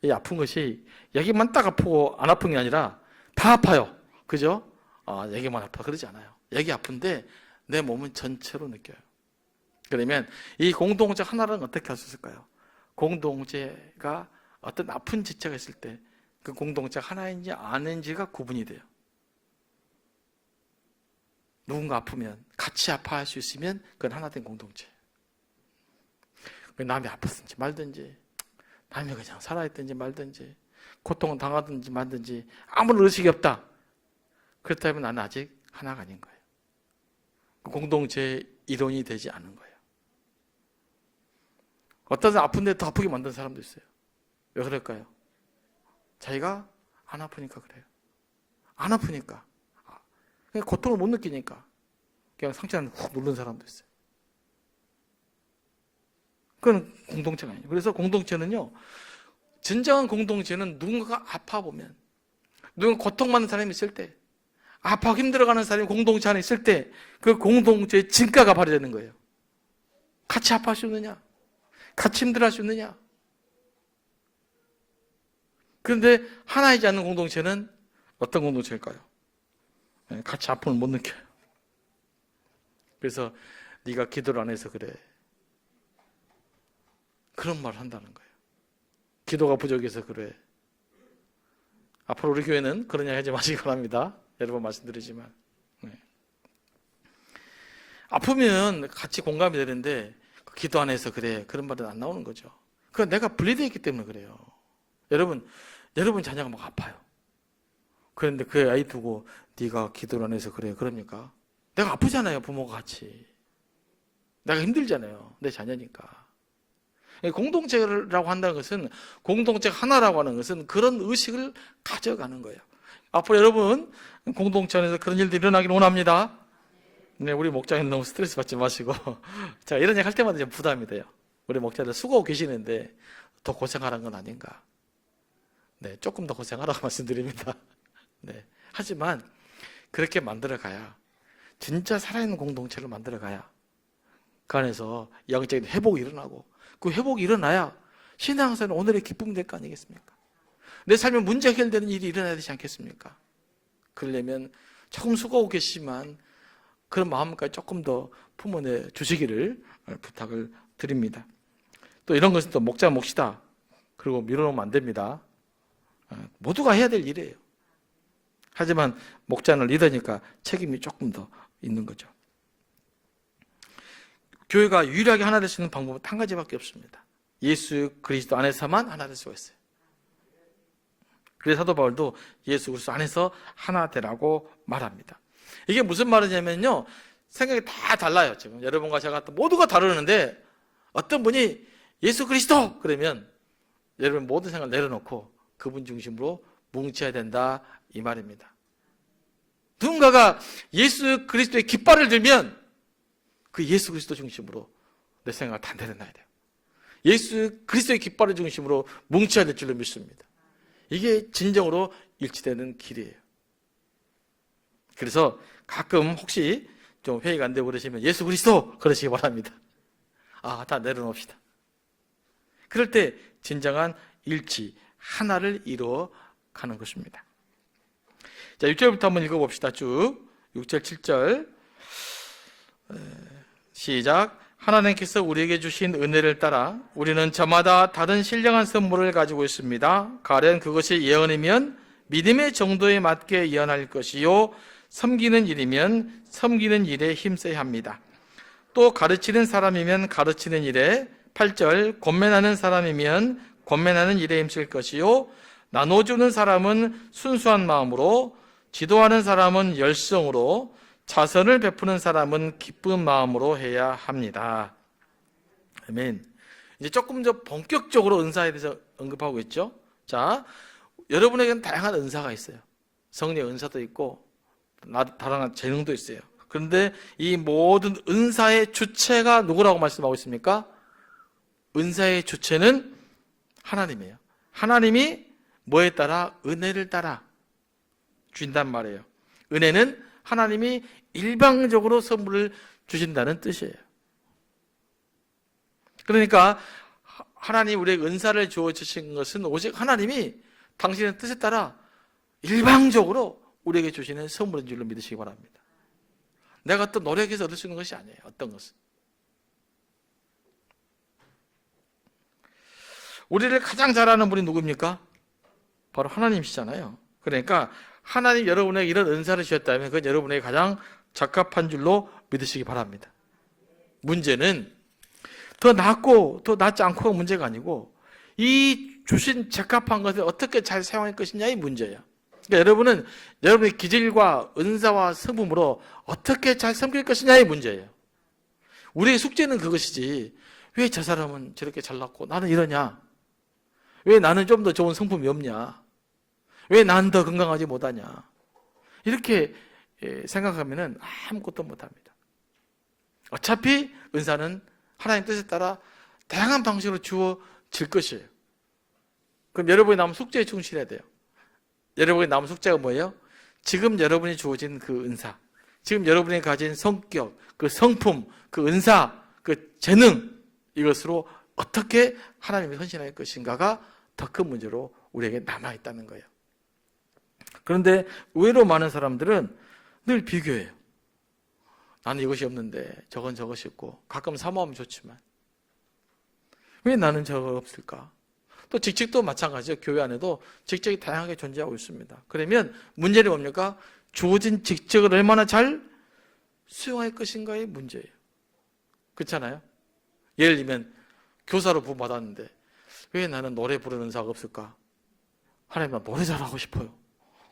[SPEAKER 1] 이 아픈 것이 여기만 딱 아프고 안 아픈 게 아니라 다 아파요. 그죠? 여기만 아파 그러지 않아요. 여기 아픈데 내 몸은 전체로 느껴요. 그러면 이 공동체 하나는 어떻게 할 수 있을까요? 공동체가 어떤 아픈 지체가 있을 때 그 공동체가 하나인지 아닌지가 구분이 돼요. 누군가 아프면 같이 아파할 수 있으면 그건 하나 된 공동체. 남이 아팠든지 말든지, 남이 그냥 살아있든지 말든지, 고통을 당하든지 말든지 아무런 의식이 없다. 그렇다면 나는 아직 하나가 아닌 거예요. 공동체의 일원이 되지 않은 거예요. 어떤 사람 아픈데 더 아프게 만든 사람도 있어요. 왜 그럴까요? 자기가 안 아프니까 그래요. 안 아프니까. 그냥 고통을 못 느끼니까 그냥 상처를 훅 누른 사람도 있어요. 그건 공동체가 아니에요. 그래서 공동체는요, 진정한 공동체는 누군가가 아파보면, 누군가 고통받는 사람이 있을 때, 아파하고 힘들어가는 사람이 공동체 안에 있을 때 그 공동체의 진가가 발휘되는 거예요. 같이 아파할 수 있느냐? 같이 힘들어할 수 있느냐? 그런데 하나이지 않는 공동체는 어떤 공동체일까요? 같이 아픔을 못 느껴요. 그래서 네가 기도를 안 해서 그래, 그런 말을 한다는 거예요. 기도가 부족해서 그래. 앞으로 우리 교회는 그런 이야기 하지 마시기 바랍니다. 여러 번 말씀드리지만, 아프면 같이 공감이 되는데 기도 안 해서 그래, 그런 말은 안 나오는 거죠. 그건 내가 분리되어 있기 때문에 그래요. 여러분 자녀가 막 아파요. 그런데 그 아이 두고 네가 기도를 안 해서 그래, 그럽니까? 내가 아프잖아요. 부모가 같이. 내가 힘들잖아요. 내 자녀니까. 공동체라고 한다는 것은, 공동체가 하나라고 하는 것은 그런 의식을 가져가는 거예요. 앞으로 여러분 공동체 안에서 그런 일들이 일어나길 원합니다. 네, 우리 목장님 너무 스트레스 받지 마시고 제가 이런 얘기 할 때마다 좀 부담이 돼요. 우리 목자들 수고하고 계시는데 더 고생하라는 건 아닌가. 네, 조금 더 고생하라고 말씀드립니다. 네, 하지만 그렇게 만들어가야, 진짜 살아있는 공동체를 만들어가야 그 안에서 영적인 회복이 일어나고, 그 회복이 일어나야 신앙생활은 오늘의 기쁨이 될 거 아니겠습니까? 내 삶에 문제 해결되는 일이 일어나야 되지 않겠습니까? 그러려면 조금 수고하고 계시지만 그런 마음까지 조금 더 품어내 주시기를 부탁을 드립니다. 또 이런 것은 또 목자 몫이다, 그리고 밀어놓으면 안 됩니다. 모두가 해야 될 일이에요. 하지만 목자는 리더니까 책임이 조금 더 있는 거죠. 교회가 유일하게 하나 될 수 있는 방법은 한 가지밖에 없습니다. 예수 그리스도 안에서만 하나 될 수가 있어요. 그래서 사도 바울도 예수 그리스도 안에서 하나 되라고 말합니다. 이게 무슨 말이냐면요, 생각이 다 달라요. 지금 여러분과 제가 모두가 다르는데 어떤 분이 예수 그리스도 그러면 여러분 모든 생각을 내려놓고 그분 중심으로 뭉쳐야 된다, 이 말입니다. 누군가가 예수 그리스도의 깃발을 들면 그 예수 그리스도 중심으로 내 생각을 다 내려놔야 돼요. 예수 그리스도의 깃발을 중심으로 뭉쳐야 될 줄로 믿습니다. 이게 진정으로 일치되는 길이에요. 그래서 가끔 혹시 좀 회의가 안 되고 그러시면 예수 그리스도 그러시기 바랍니다. 다 내려놓읍시다. 그럴 때 진정한 일치, 하나를 이루어 가는 것입니다. 자, 6절부터 한번 읽어봅시다. 쭉 6절 7절 시작. 하나님께서 우리에게 주신 은혜를 따라 우리는 저마다 다른 신령한 선물을 가지고 있습니다. 가령 그것이 예언이면 믿음의 정도에 맞게 예언할 것이요, 섬기는 일이면 섬기는 일에 힘써야 합니다. 또 가르치는 사람이면 가르치는 일에, 8절 권면하는 사람이면 권면하는 일에 힘쓸 것이요, 나눠주는 사람은 순수한 마음으로, 지도하는 사람은 열성으로, 자선을 베푸는 사람은 기쁜 마음으로 해야 합니다. 아멘. 이제 조금 더 본격적으로 은사에 대해서 언급하고 있죠. 자, 여러분에게는 다양한 은사가 있어요. 성령의 은사도 있고 다양한 재능도 있어요. 그런데 이 모든 은사의 주체가 누구라고 말씀하고 있습니까? 은사의 주체는 하나님이에요. 하나님이 뭐에 따라? 은혜를 따라 주신단 말이에요. 은혜는 하나님이 일방적으로 선물을 주신다는 뜻이에요. 그러니까 하나님 우리에게 은사를 주어 주신 것은 오직 하나님이 당신의 뜻에 따라 일방적으로 우리에게 주시는 선물인 줄로 믿으시기 바랍니다. 내가 또 노력해서 얻을 수 있는 것이 아니에요. 어떤 것은. 우리를 가장 잘 아는 분이 누굽니까? 바로 하나님이시잖아요. 그러니까 하나님 여러분에게 이런 은사를 주셨다면 그건 여러분에게 가장 적합한 줄로 믿으시기 바랍니다. 문제는 더 낫고 더 낫지 않고가 문제가 아니고 이 주신 적합한 것을 어떻게 잘 사용할 것이냐의 문제예요. 그러니까 여러분은 여러분의 기질과 은사와 성품으로 어떻게 잘 섬길 것이냐의 문제예요. 우리의 숙제는 그것이지 왜 저 사람은 저렇게 잘났고 나는 이러냐? 왜 나는 좀 더 좋은 성품이 없냐? 왜 난 더 건강하지 못하냐? 이렇게 생각하면 아무것도 못합니다. 어차피 은사는 하나님 뜻에 따라 다양한 방식으로 주어질 것이에요. 그럼 여러분이 남은 숙제에 충실해야 돼요. 여러분이 남은 숙제가 뭐예요? 지금 여러분이 주어진 그 은사, 지금 여러분이 가진 성격, 그 성품, 그 은사, 그 재능, 이것으로 어떻게 하나님이 헌신할 것인가가 더 큰 문제로 우리에게 남아있다는 거예요. 그런데 의외로 많은 사람들은 늘 비교해요. 나는 이것이 없는데 저건 저것이 있고, 가끔 사모하면 좋지만 왜 나는 저거 없을까? 또 직책도 마찬가지죠. 교회 안에도 직책이 다양하게 존재하고 있습니다. 그러면 문제는 뭡니까? 주어진 직책을 얼마나 잘 수용할 것인가의 문제예요. 그렇잖아요? 예를 들면 교사로 부름받았는데 왜 나는 노래 부르는 은사가 없을까? 하나님, 나 노래 잘하고 싶어요.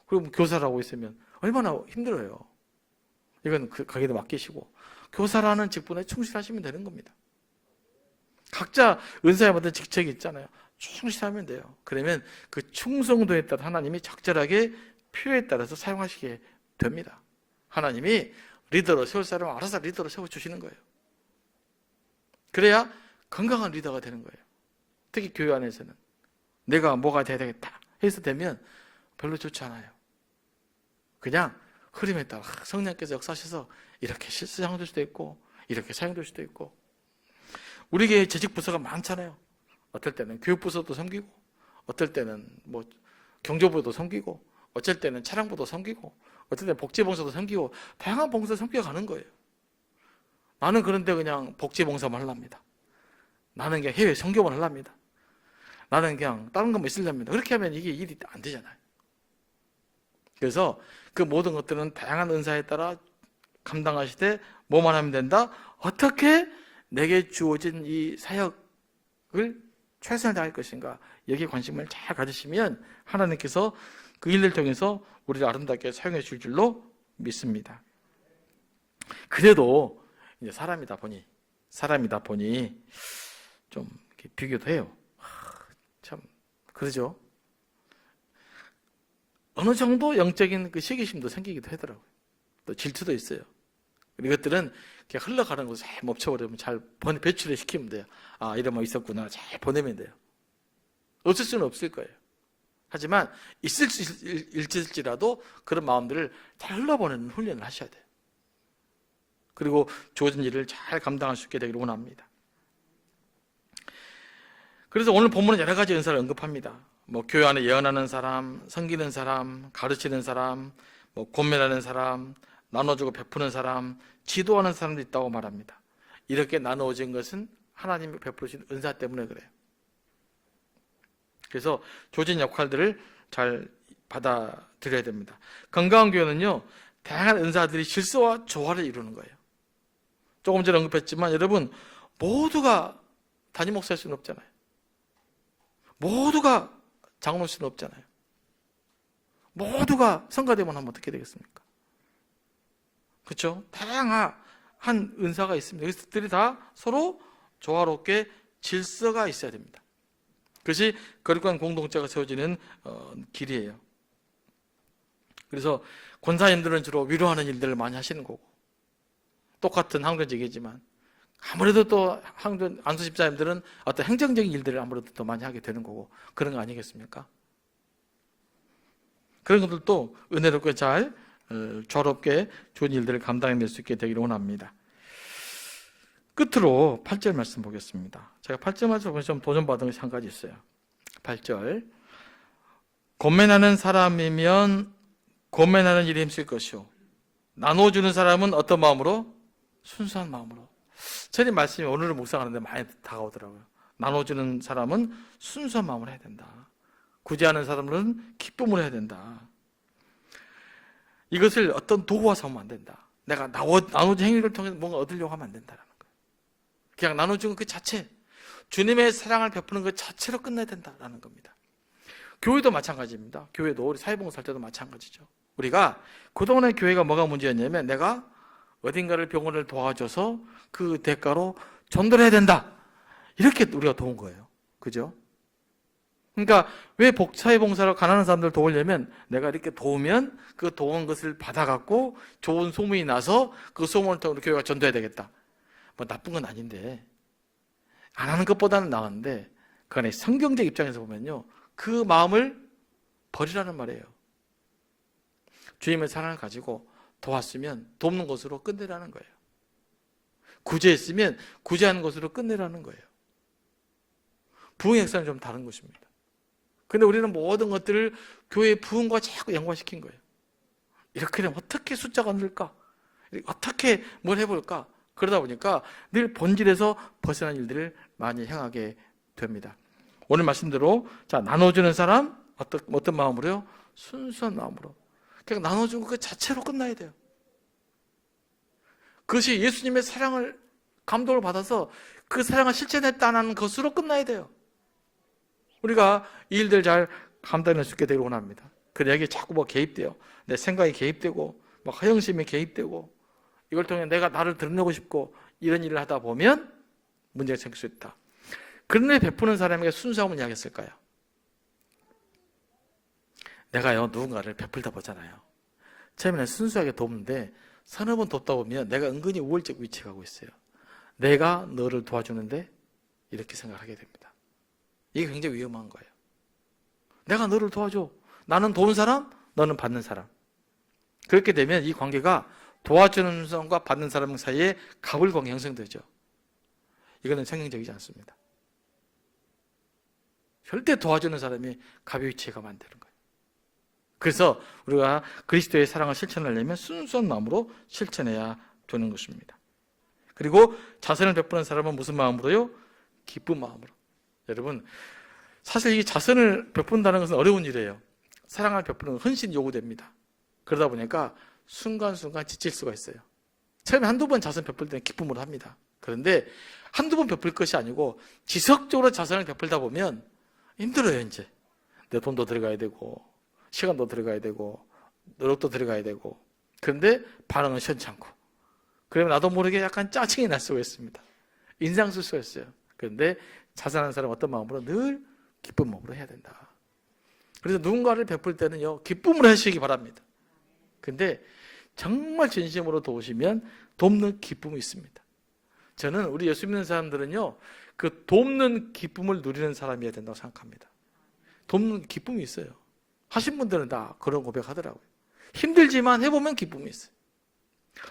[SPEAKER 1] 그럼 교사라고 있으면 얼마나 힘들어요. 이건 거기다 맡기시고 교사라는 직분에 충실하시면 되는 겁니다. 각자 은사에 맞는 직책이 있잖아요. 충실하면 돼요. 그러면 그 충성도에 따라 하나님이 적절하게 필요에 따라서 사용하시게 됩니다. 하나님이 리더로 세울 사람을 알아서 리더로 세워주시는 거예요. 그래야 건강한 리더가 되는 거예요. 특히 교회 안에서는 내가 뭐가 돼야 되겠다 해서 되면 별로 좋지 않아요. 그냥 흐름에 따라 성령께서 역사하셔서 이렇게 사용될 수도 있고 이렇게 사용될 수도 있고. 우리 교회 재직 부서가 많잖아요. 어떨 때는 교육부서도 섬기고, 어떨 때는 뭐 경조부도 섬기고, 어쩔 때는 차량부도 섬기고, 어쩔 때는 복지봉사도 섬기고, 다양한 봉사 섬겨가는 거예요. 나는 그런데 그냥 복지봉사만 하랍니다. 나는 그냥 해외 선교만 하랍니다. 나는 그냥 다른 것만 있으랍니다. 그렇게 하면 이게 일이 안 되잖아요. 그래서 그 모든 것들은 다양한 은사에 따라 감당하시되 뭐만 하면 된다? 어떻게 내게 주어진 이 사역을 최선을 다할 것인가, 여기에 관심을 잘 가지시면 하나님께서 그 일을 통해서 우리를 아름답게 사용해 줄 줄로 믿습니다. 그래도 이제 사람이다 보니 좀 이렇게 비교도 해요. 참 그러죠. 어느 정도 영적인 그 시기심도 생기기도 하더라고요. 또 질투도 있어요. 이것들은 그냥 흘러가는 것을 잘 멈춰버리면 잘 배출을 시키면 돼요. 아, 이런 거 있었구나. 잘 보내면 돼요. 없을 수는 없을 거예요. 하지만 있을지라도 그런 마음들을 잘 흘러보내는 훈련을 하셔야 돼요. 그리고 주어진 일을 잘 감당할 수 있게 되기를 원합니다. 그래서 오늘 본문은 여러 가지 은사를 언급합니다. 뭐 교회 안에 예언하는 사람, 섬기는 사람, 가르치는 사람, 뭐 권면하는 사람, 나눠주고 베푸는 사람, 지도하는 사람도 있다고 말합니다. 이렇게 나누어진 것은 하나님이 베푸신 은사 때문에 그래요. 그래서 조진 역할들을 잘 받아들여야 됩니다. 건강한 교회는요, 다양한 은사들이 질서와 조화를 이루는 거예요. 조금 전에 언급했지만 여러분, 모두가 담임 목사일 수는 없잖아요. 모두가 장로일 수는 없잖아요. 모두가 성가대원 하면 어떻게 되겠습니까? 그렇죠? 다양한 은사가 있습니다. 이것들이 다 서로 조화롭게 질서가 있어야 됩니다. 그것이 거룩한 공동체가 세워지는 길이에요. 그래서 권사님들은 주로 위로하는 일들을 많이 하시는 거고, 똑같은 항전직이지만 아무래도 또 안수집사님들은 어떤 행정적인 일들을 아무래도 더 많이 하게 되는 거고, 그런 거 아니겠습니까? 그런 것들도 은혜롭게 잘 조화롭게 좋은 일들을 감당해낼 수 있게 되기를 원합니다. 끝으로 8절 말씀 보겠습니다. 제가 8절 말씀 좀 도전받은 것이 한 가지 있어요. 8절, 권면하는 사람이면 권면하는 일에 힘쓸 것이요, 나눠주는 사람은 어떤 마음으로? 순수한 마음으로. 저는 말씀이 오늘은 묵상하는데 많이 다가오더라고요. 나눠주는 사람은 순수한 마음으로 해야 된다. 구제하는 사람은 기쁨으로 해야 된다. 이것을 어떤 도구화 삼으면 안 된다. 내가 나눠준 행위를 통해서 뭔가 얻으려고 하면 안 된다는 거예요. 그냥 나눠주는 그 자체, 주님의 사랑을 베푸는 그 자체로 끝내야 된다는 겁니다. 교회도 마찬가지입니다. 교회도 우리 사회봉사할 때도 마찬가지죠. 우리가 그동안의 교회가 뭐가 문제였냐면 내가 어딘가를 병원을 도와줘서 그 대가로 전도를 해야 된다. 이렇게 우리가 도운 거예요. 그죠? 그러니까 왜 사회봉사로 가난한 사람들 도우려면 내가 이렇게 도우면 그 도운 것을 받아갖고 좋은 소문이 나서 그 소문을 통해 교회가 전도해야 되겠다. 뭐 나쁜 건 아닌데 안 하는 것보다는 나았는데 그 안에 성경적 입장에서 보면요. 그 마음을 버리라는 말이에요. 주님의 사랑을 가지고 도왔으면 돕는 것으로 끝내라는 거예요. 구제했으면 구제하는 것으로 끝내라는 거예요. 부흥의 역사는 좀 다른 것입니다. 근데 우리는 모든 것들을 교회의 부흥과 자꾸 연관시킨 거예요. 이렇게 되면 어떻게 숫자가 늘까? 어떻게 뭘 해볼까? 그러다 보니까 늘 본질에서 벗어난 일들을 많이 행하게 됩니다. 오늘 말씀대로 나눠주는 사람 어떤 마음으로요? 순수한 마음으로. 그냥 나눠주는 그 자체로 끝나야 돼요. 그것이 예수님의 사랑을 감동을 받아서 그 사랑을 실천했다는 것으로 끝나야 돼요. 우리가 이 일들 잘 감당할 수 있게 되길 원합니다. 근데 여기에 자꾸 뭐 개입돼요. 내 생각이 개입되고 막 허영심이 개입되고 이걸 통해 내가 나를 드러내고 싶고 이런 일을 하다 보면 문제가 생길 수 있다. 그런 일 베푸는 사람에게 순수함을 이야기했을까요? 내가요 누군가를 베풀다 보잖아요. 처음에는 순수하게 돕는데 서너 번 돕다 보면 내가 은근히 우월적 위치에 가고 있어요. 내가 너를 도와주는데 이렇게 생각하게 됩니다. 이게 굉장히 위험한 거예요. 내가 너를 도와줘. 나는 도운 사람, 너는 받는 사람. 그렇게 되면 이 관계가 도와주는 사람과 받는 사람 사이에 가불관계 형성되죠. 이거는 성경적이지 않습니다. 절대 도와주는 사람이 갑의 위치에 가면 안 되는 거예요. 그래서 우리가 그리스도의 사랑을 실천하려면 순수한 마음으로 실천해야 되는 것입니다. 그리고 자선을 베푸는 사람은 무슨 마음으로요? 기쁜 마음으로. 여러분, 사실 이 자선을 베푼다는 것은 어려운 일이에요. 사랑을 베푸는 헌신이 요구됩니다. 그러다 보니까 순간순간 지칠 수가 있어요. 처음에 한두 번 자선 베풀 때는 기쁨으로 합니다. 그런데 한두 번 베풀 것이 아니고 지속적으로 자선을 베풀다 보면 힘들어요. 이제 내 돈도 들어가야 되고 시간도 들어가야 되고 노력도 들어가야 되고 그런데 반응은 시원찮고 그러면 나도 모르게 약간 짜증이 날 수가 있습니다. 인상 쓸 수가 있어요. 그런데 자선하는 사람은 어떤 마음으로? 늘 기쁜 마음으로 해야 된다. 그래서 누군가를 베풀 때는요 기쁨으로 하시기 바랍니다. 근데 정말 진심으로 도우시면 돕는 기쁨이 있습니다. 저는 우리 예수 믿는 사람들은요 그 돕는 기쁨을 누리는 사람이어야 된다고 생각합니다. 돕는 기쁨이 있어요. 하신 분들은 다 그런 고백하더라고요. 힘들지만 해보면 기쁨이 있어요.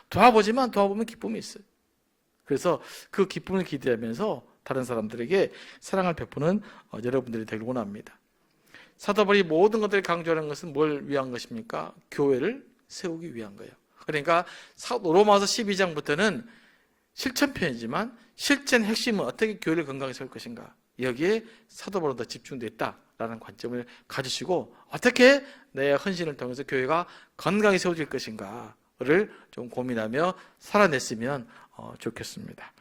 [SPEAKER 1] 도와보지만 도와보면 기쁨이 있어요. 그래서 그 기쁨을 기대하면서 다른 사람들에게 사랑을 베푸는 여러분들이 되길 원합니다. 사도 바울이 모든 것들을 강조하는 것은 뭘 위한 것입니까? 교회를 세우기 위한 거예요. 그러니까 로마서 12장부터는 실천편이지만 실천 핵심은 어떻게 교회를 건강하게 세울 것인가. 여기에 사도 바울은 더 집중되어 있다라는 관점을 가지시고 어떻게 내 헌신을 통해서 교회가 건강하게 세워질 것인가를 좀 고민하며 살아냈으면 좋겠습니다.